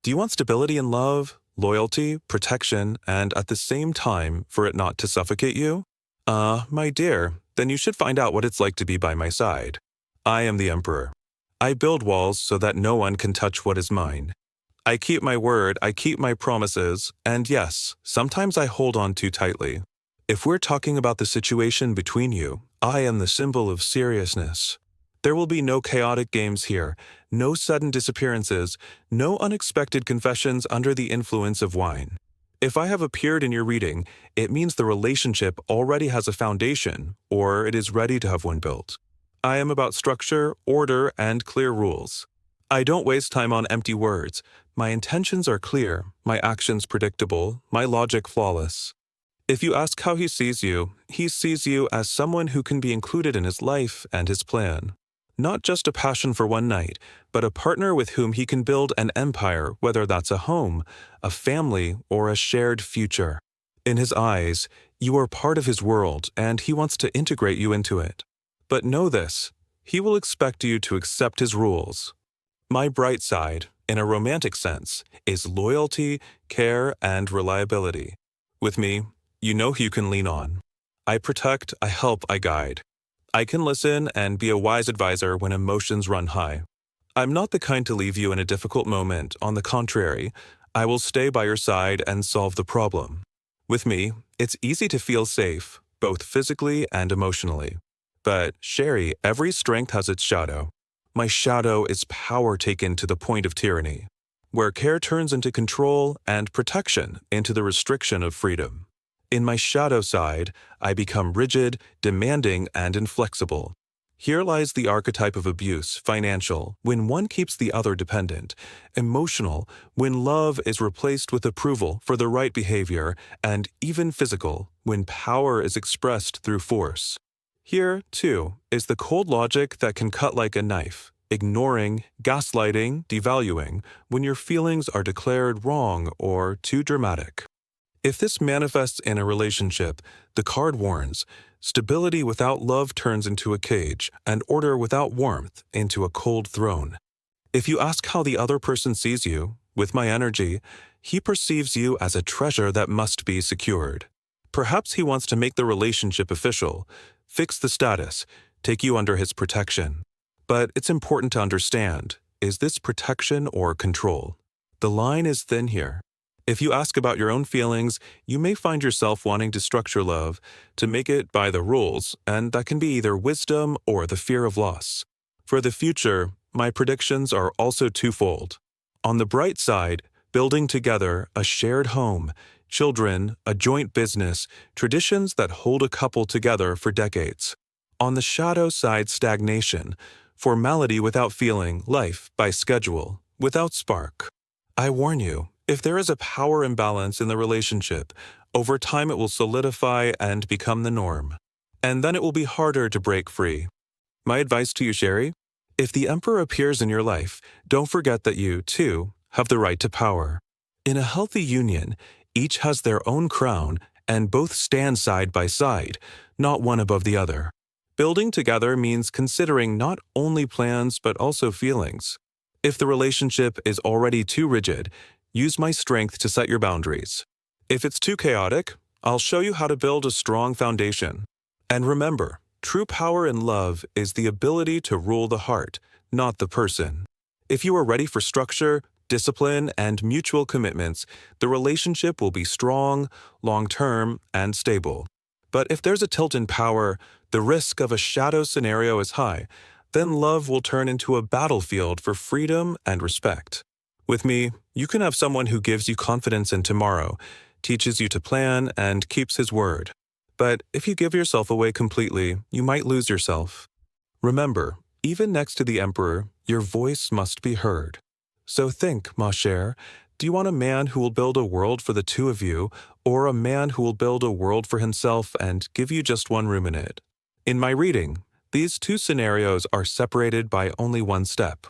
Do you want stability in love, loyalty, protection, and at the same time for it not to suffocate you? My dear, then you should find out what it's like to be by my side. I am the Emperor. I build walls so that no one can touch what is mine. I keep my word, I keep my promises, and yes, sometimes I hold on too tightly. If we're talking about the situation between you, I am the symbol of seriousness. There will be no chaotic games here, no sudden disappearances, no unexpected confessions under the influence of wine. If I have appeared in your reading, it means the relationship already has a foundation, or it is ready to have one built. I am about structure, order, and clear rules. I don't waste time on empty words. My intentions are clear, my actions predictable, my logic flawless. If you ask how he sees you as someone who can be included in his life and his plan. Not just a passion for one night, but a partner with whom he can build an empire, whether that's a home, a family, or a shared future. In his eyes, you are part of his world, and he wants to integrate you into it. But know this, he will expect you to accept his rules. My bright side, in a romantic sense, is loyalty, care, and reliability. With me, you know who you can lean on. I protect, I help, I guide. I can listen and be a wise advisor when emotions run high. I'm not the kind to leave you in a difficult moment. On the contrary, I will stay by your side and solve the problem. With me, it's easy to feel safe, both physically and emotionally. But, Sherry, every strength has its shadow. My shadow is power taken to the point of tyranny, where care turns into control and protection into the restriction of freedom. In my shadow side, I become rigid, demanding, and inflexible. Here lies the archetype of abuse, financial, when one keeps the other dependent, emotional, when love is replaced with approval for the right behavior, and even physical, when power is expressed through force. Here, too, is the cold logic that can cut like a knife, ignoring, gaslighting, devaluing, when your feelings are declared wrong or too dramatic. If this manifests in a relationship, the card warns, stability without love turns into a cage, and order without warmth into a cold throne. If you ask how the other person sees you, with my energy, he perceives you as a treasure that must be secured. Perhaps he wants to make the relationship official, fix the status, take you under his protection. But it's important to understand, is this protection or control? The line is thin here. If you ask about your own feelings, you may find yourself wanting to structure love, to make it by the rules, and that can be either wisdom or the fear of loss. For the future, my predictions are also twofold. On the bright side, building together a shared home, children, a joint business, traditions that hold a couple together for decades. On the shadow side, stagnation, formality without feeling, life by schedule, without spark. I warn you, if there is a power imbalance in the relationship, over time it will solidify and become the norm. And then it will be harder to break free. My advice to you, Sherry, if the Emperor appears in your life, don't forget that you, too, have the right to power. In a healthy union, each has their own crown and both stand side by side, not one above the other. Building together means considering not only plans but also feelings. If the relationship is already too rigid, use my strength to set your boundaries. If it's too chaotic, I'll show you how to build a strong foundation. And remember, true power in love is the ability to rule the heart, not the person. If you are ready for structure, discipline, and mutual commitments, the relationship will be strong, long-term, and stable. But if there's a tilt in power, the risk of a shadow scenario is high, then love will turn into a battlefield for freedom and respect. With me, you can have someone who gives you confidence in tomorrow, teaches you to plan, and keeps his word. But if you give yourself away completely, you might lose yourself. Remember, even next to the Emperor, your voice must be heard. So think, ma chère, do you want a man who will build a world for the two of you, or a man who will build a world for himself and give you just one room in it? In my reading, these two scenarios are separated by only one step.